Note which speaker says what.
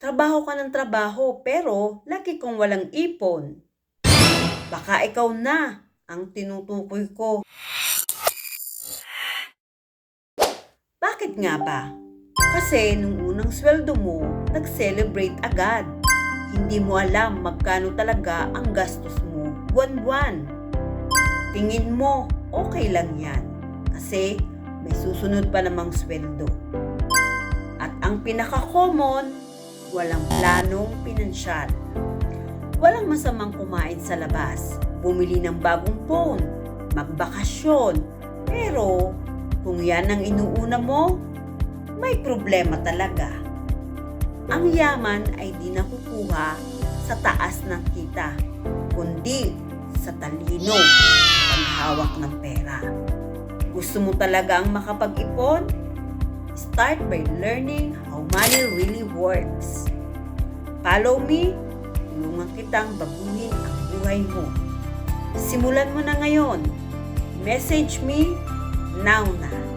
Speaker 1: Trabaho ka ng trabaho pero lagi kang walang ipon. Baka ikaw na ang tinutukoy ko. Bakit nga ba? Kasi nung unang sweldo mo, nag-celebrate agad. Hindi mo alam magkano talaga ang gastos mo buwan-buwan. Tingin mo, okay lang yan. Kasi may susunod pa namang sweldo. At ang pinaka-common, walang planong pinansyal. Walang masamang kumain sa labas, bumili ng bagong phone, magbakasyon. Pero kung yan ang inuuna mo, may problema talaga. Ang yaman ay di nakukuha sa taas ng kita, kundi sa talino at paghawak ng pera. Gusto mo talaga ang makapag-ipon? Start by learning how money really works. Follow me, tulungan kitang baguhin ang buhay mo. Simulan mo na ngayon. Message me now na.